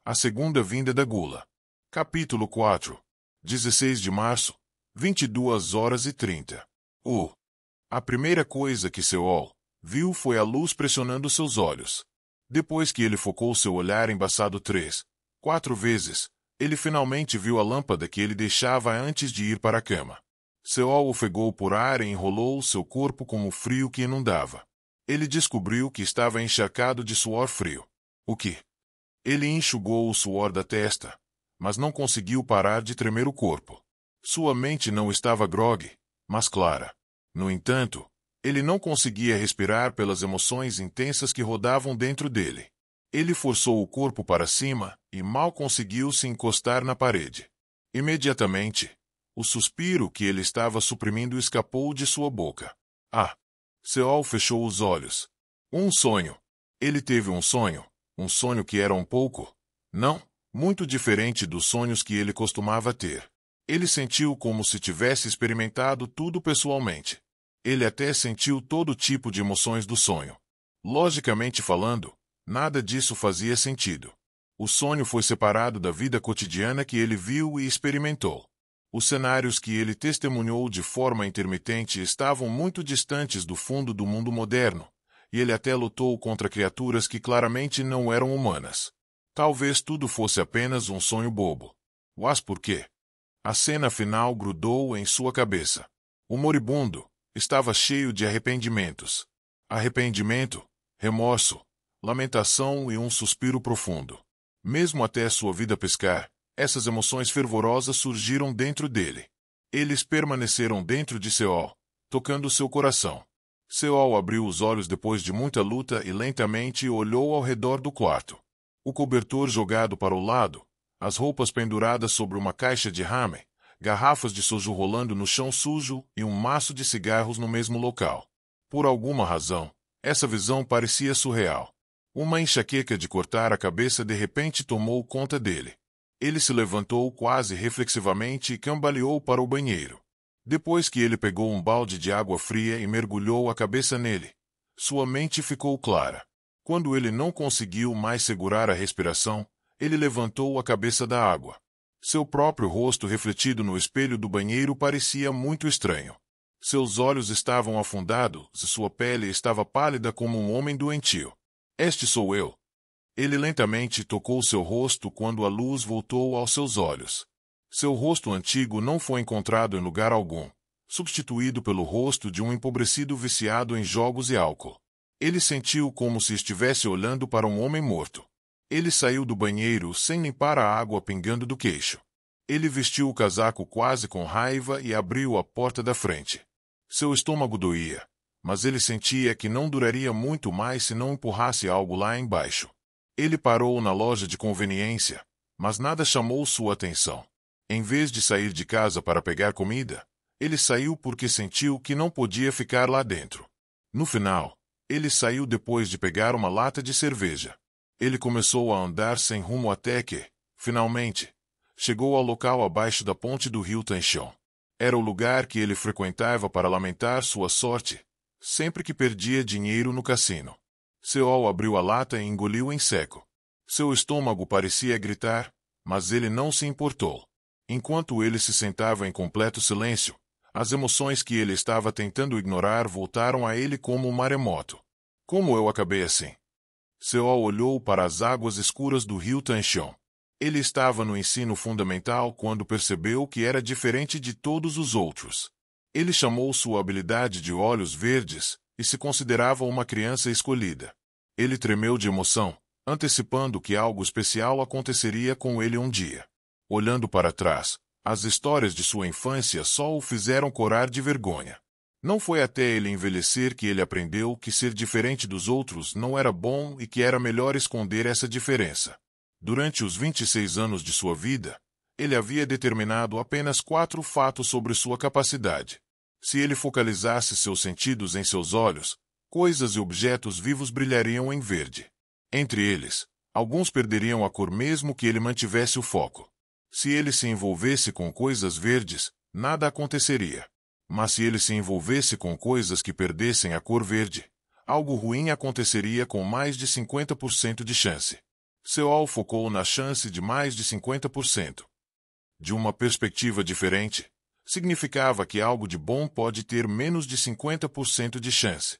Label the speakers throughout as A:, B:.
A: A segunda vinda da gula. Capítulo 4. 16 de março, 22h30. A primeira coisa que Seol viu foi a luz pressionando seus olhos. Depois que ele focou seu olhar embaçado 4 vezes, ele finalmente viu a lâmpada que ele deixava antes de ir para a cama. Seol ofegou por ar e enrolou seu corpo com o frio que inundava. Ele descobriu que estava encharcado de suor frio. O que? Ele enxugou o suor da testa, mas não conseguiu parar de tremer o corpo. Sua mente não estava grogue, mas clara. No entanto, ele não conseguia respirar pelas emoções intensas que rodavam dentro dele. Ele forçou o corpo para cima e mal conseguiu se encostar na parede. Imediatamente, o suspiro que ele estava suprimindo escapou de sua boca. Seol fechou os olhos. Um sonho. Ele teve um sonho que era muito diferente dos sonhos que ele costumava ter. Ele sentiu como se tivesse experimentado tudo pessoalmente. Ele até sentiu todo tipo de emoções do sonho. Logicamente falando, nada disso fazia sentido. O sonho foi separado da vida cotidiana que ele viu e experimentou. Os cenários que ele testemunhou de forma intermitente estavam muito distantes do fundo do mundo moderno, e ele até lutou contra criaturas que claramente não eram humanas. Talvez tudo fosse apenas um sonho bobo. Mas por quê? A cena final grudou em sua cabeça. O moribundo estava cheio de arrependimentos. Arrependimento, remorso, lamentação e um suspiro profundo. Mesmo até sua vida pescar, essas emoções fervorosas surgiram dentro dele. Eles permaneceram dentro de Seol, tocando seu coração. Seol abriu os olhos depois de muita luta e lentamente olhou ao redor do quarto. O cobertor jogado para o lado, as roupas penduradas sobre uma caixa de ramen, garrafas de soju rolando no chão sujo e um maço de cigarros no mesmo local. Por alguma razão, essa visão parecia surreal. Uma enxaqueca de cortar a cabeça de repente tomou conta dele. Ele se levantou quase reflexivamente e cambaleou para o banheiro. Depois que ele pegou um balde de água fria e mergulhou a cabeça nele, sua mente ficou clara. Quando ele não conseguiu mais segurar a respiração, ele levantou a cabeça da água. Seu próprio rosto refletido no espelho do banheiro parecia muito estranho. Seus olhos estavam afundados e sua pele estava pálida como um homem doentio. Este sou eu. Ele lentamente tocou seu rosto quando a luz voltou aos seus olhos. Seu rosto antigo não foi encontrado em lugar algum, substituído pelo rosto de um empobrecido viciado em jogos e álcool. Ele sentiu como se estivesse olhando para um homem morto. Ele saiu do banheiro sem limpar a água pingando do queixo. Ele vestiu o casaco quase com raiva e abriu a porta da frente. Seu estômago doía, mas ele sentia que não duraria muito mais se não empurrasse algo lá embaixo. Ele parou na loja de conveniência, mas nada chamou sua atenção. Em vez de sair de casa para pegar comida, ele saiu porque sentiu que não podia ficar lá dentro. No final, ele saiu depois de pegar uma lata de cerveja. Ele começou a andar sem rumo até que, finalmente, chegou ao local abaixo da ponte do rio Tanchon. Era o lugar que ele frequentava para lamentar sua sorte, sempre que perdia dinheiro no cassino. Seol abriu a lata e engoliu em seco. Seu estômago parecia gritar, mas ele não se importou. Enquanto ele se sentava em completo silêncio, as emoções que ele estava tentando ignorar voltaram a ele como um maremoto. Como eu acabei assim? Seol olhou para as águas escuras do rio Tanchon. Ele estava no ensino fundamental quando percebeu que era diferente de todos os outros. Ele chamou sua habilidade de olhos verdes e se considerava uma criança escolhida. Ele tremeu de emoção, antecipando que algo especial aconteceria com ele um dia. Olhando para trás, as histórias de sua infância só o fizeram corar de vergonha. Não foi até ele envelhecer que ele aprendeu que ser diferente dos outros não era bom e que era melhor esconder essa diferença. Durante os 26 anos de sua vida, ele havia determinado apenas 4 fatos sobre sua capacidade. Se ele focalizasse seus sentidos em seus olhos, coisas e objetos vivos brilhariam em verde. Entre eles, alguns perderiam a cor mesmo que ele mantivesse o foco. Se ele se envolvesse com coisas verdes, nada aconteceria. Mas se ele se envolvesse com coisas que perdessem a cor verde, algo ruim aconteceria com mais de 50% de chance. Seol focou na chance de mais de 50%. De uma perspectiva diferente, significava que algo de bom pode ter menos de 50% de chance.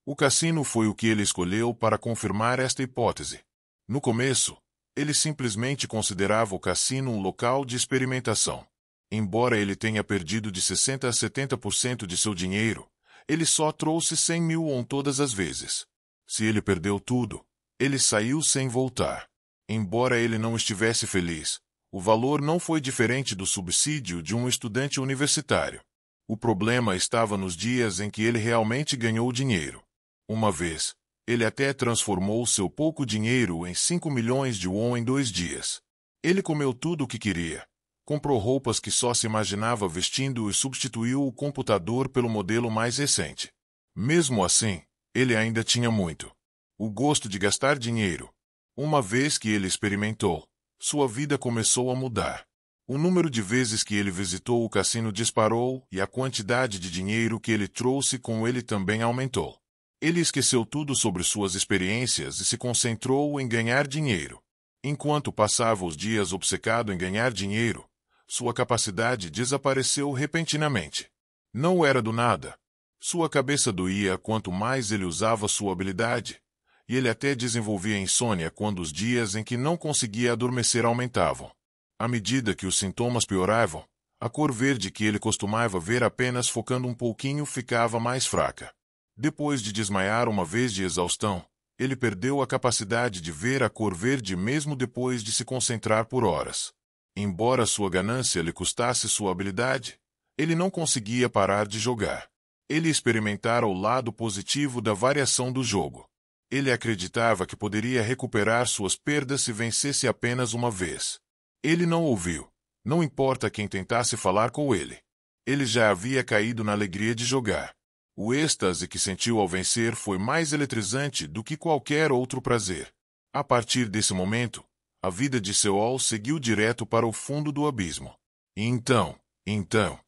A: O cassino foi o que ele escolheu para confirmar esta hipótese. No começo, ele simplesmente considerava o cassino um local de experimentação. Embora ele tenha perdido de 60% a 70% de seu dinheiro, ele só trouxe 100 mil won todas as vezes. Se ele perdeu tudo, ele saiu sem voltar. Embora ele não estivesse feliz, o valor não foi diferente do subsídio de um estudante universitário. O problema estava nos dias em que ele realmente ganhou dinheiro. Uma vez, ele até transformou seu pouco dinheiro em 5 milhões de won em 2 dias. Ele comeu tudo o que queria. Comprou roupas que só se imaginava vestindo e substituiu o computador pelo modelo mais recente. Mesmo assim, ele ainda tinha muito. O gosto de gastar dinheiro. Uma vez que ele experimentou, sua vida começou a mudar. O número de vezes que ele visitou o cassino disparou e a quantidade de dinheiro que ele trouxe com ele também aumentou. Ele esqueceu tudo sobre suas experiências e se concentrou em ganhar dinheiro. Enquanto passava os dias obcecado em ganhar dinheiro, sua capacidade desapareceu repentinamente. Não era do nada. Sua cabeça doía quanto mais ele usava sua habilidade, e ele até desenvolvia insônia quando os dias em que não conseguia adormecer aumentavam. À medida que os sintomas pioravam, a cor verde que ele costumava ver apenas focando um pouquinho ficava mais fraca. Depois de desmaiar uma vez de exaustão, ele perdeu a capacidade de ver a cor verde mesmo depois de se concentrar por horas. Embora sua ganância lhe custasse sua habilidade, ele não conseguia parar de jogar. Ele experimentara o lado positivo da variação do jogo. Ele acreditava que poderia recuperar suas perdas se vencesse apenas uma vez. Ele não ouviu. Não importa quem tentasse falar com ele. Ele já havia caído na alegria de jogar. O êxtase que sentiu ao vencer foi mais eletrizante do que qualquer outro prazer. A partir desse momento, a vida de Seol seguiu direto para o fundo do abismo. E então,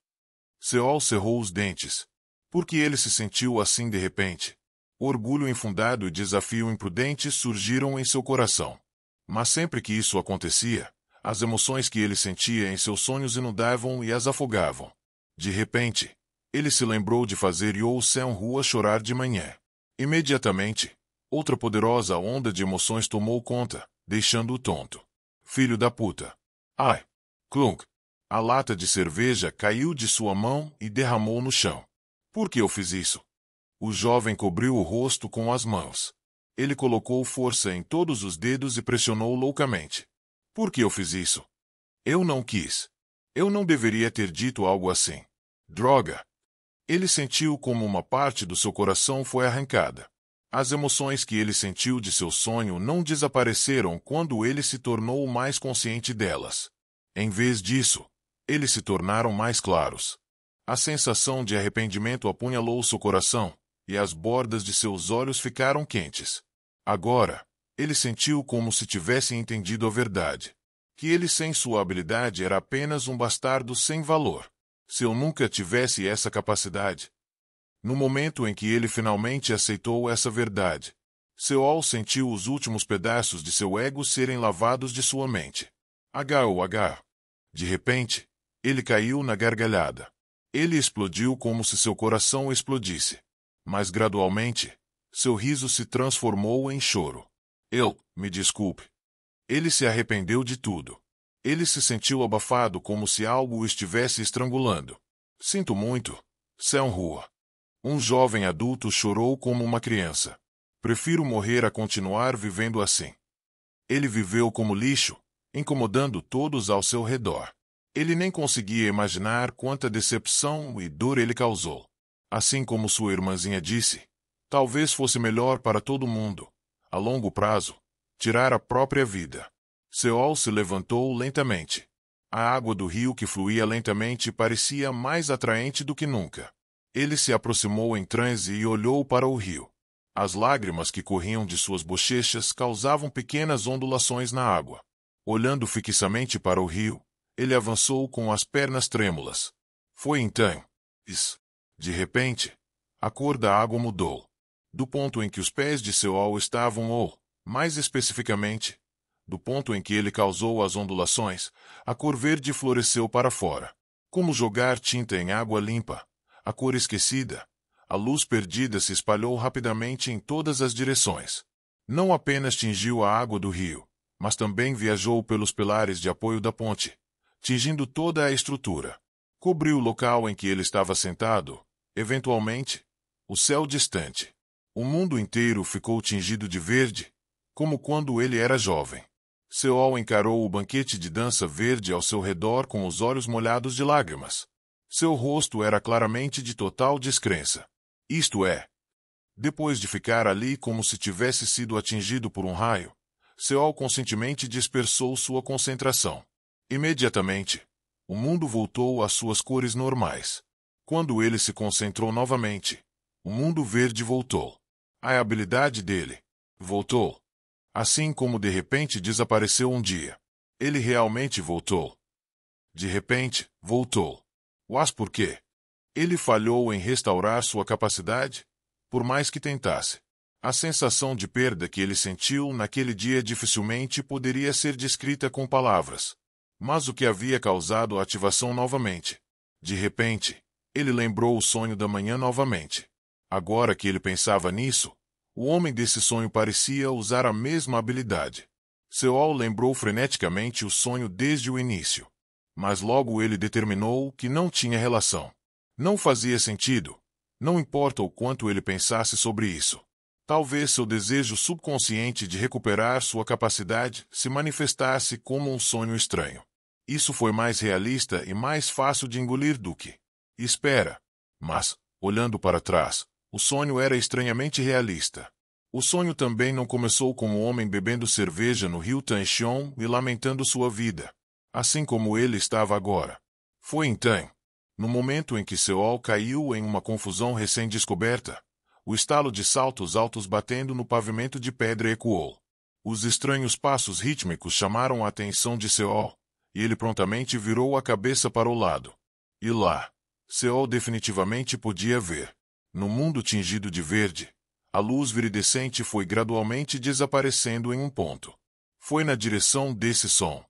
A: Seol cerrou os dentes. Porque ele se sentiu assim de repente. Orgulho infundado e desafio imprudente surgiram em seu coração. Mas sempre que isso acontecia, as emoções que ele sentia em seus sonhos inundavam e as afogavam. De repente, ele se lembrou de fazer Yoo Seon-hwa chorar de manhã. Imediatamente, outra poderosa onda de emoções tomou conta, deixando-o tonto. Filho da puta. Ai! Clunk! A lata de cerveja caiu de sua mão e derramou no chão. Por que eu fiz isso? O jovem cobriu o rosto com as mãos. Ele colocou força em todos os dedos e pressionou loucamente. Por que eu fiz isso? Eu não quis. Eu não deveria ter dito algo assim. Droga! Ele sentiu como uma parte do seu coração foi arrancada. As emoções que ele sentiu de seu sonho não desapareceram quando ele se tornou mais consciente delas. Em vez disso, eles se tornaram mais claros. A sensação de arrependimento apunhalou seu coração, e as bordas de seus olhos ficaram quentes. Agora, ele sentiu como se tivesse entendido a verdade. Que ele sem sua habilidade era apenas um bastardo sem valor. Se eu nunca tivesse essa capacidade. No momento em que ele finalmente aceitou essa verdade, Seol sentiu os últimos pedaços de seu ego serem lavados de sua mente. H. De repente, ele caiu na gargalhada. Ele explodiu como se seu coração explodisse. Mas gradualmente, seu riso se transformou em choro. Me desculpe. Ele se arrependeu de tudo. Ele se sentiu abafado como se algo o estivesse estrangulando. Sinto muito, Seon-hwa. Um jovem adulto chorou como uma criança. Prefiro morrer a continuar vivendo assim. Ele viveu como lixo, incomodando todos ao seu redor. Ele nem conseguia imaginar quanta decepção e dor ele causou. Assim como sua irmãzinha disse, talvez fosse melhor para todo mundo, a longo prazo, tirar a própria vida. Seol se levantou lentamente. A água do rio que fluía lentamente parecia mais atraente do que nunca. Ele se aproximou em transe e olhou para o rio. As lágrimas que corriam de suas bochechas causavam pequenas ondulações na água. Olhando fixamente para o rio, ele avançou com as pernas trêmulas. Foi então. De repente, a cor da água mudou. Do ponto em que os pés de Seol estavam ou, mais especificamente, Do ponto em que ele causou as ondulações, a cor verde floresceu para fora. Como jogar tinta em água limpa. A cor esquecida. A luz perdida se espalhou rapidamente em todas as direções. Não apenas tingiu a água do rio, mas também viajou pelos pilares de apoio da ponte, tingindo toda a estrutura. Cobriu o local em que ele estava sentado, eventualmente, o céu distante. O mundo inteiro ficou tingido de verde, como quando ele era jovem. Seol encarou o banquete de dança verde ao seu redor com os olhos molhados de lágrimas. Seu rosto era claramente de total descrença. Isto é, depois de ficar ali como se tivesse sido atingido por um raio, Seol conscientemente dispersou sua concentração. Imediatamente, o mundo voltou às suas cores normais. Quando ele se concentrou novamente, o mundo verde voltou. A habilidade dele voltou. Assim como de repente desapareceu um dia. Ele realmente voltou. De repente, voltou. Mas por quê? Ele falhou em restaurar sua capacidade? Por mais que tentasse. A sensação de perda que ele sentiu naquele dia dificilmente poderia ser descrita com palavras. Mas o que havia causado a ativação novamente? De repente, ele lembrou o sonho da manhã novamente. Agora que ele pensava nisso, o homem desse sonho parecia usar a mesma habilidade. Seol lembrou freneticamente o sonho desde o início. Mas logo ele determinou que não tinha relação. Não fazia sentido. Não importa o quanto ele pensasse sobre isso. Talvez seu desejo subconsciente de recuperar sua capacidade se manifestasse como um sonho estranho. Isso foi mais realista e mais fácil de engolir do que espera. Mas, olhando para trás, o sonho era estranhamente realista. O sonho também não começou como o homem bebendo cerveja no rio Tanxiong e lamentando sua vida, assim como ele estava agora. Foi então, no momento em que Seol caiu em uma confusão recém-descoberta, o estalo de saltos altos batendo no pavimento de pedra ecoou. Os estranhos passos rítmicos chamaram a atenção de Seol, e ele prontamente virou a cabeça para o lado. E lá, Seol definitivamente podia ver. No mundo tingido de verde, a luz viridescente foi gradualmente desaparecendo em um ponto. Foi na direção desse som.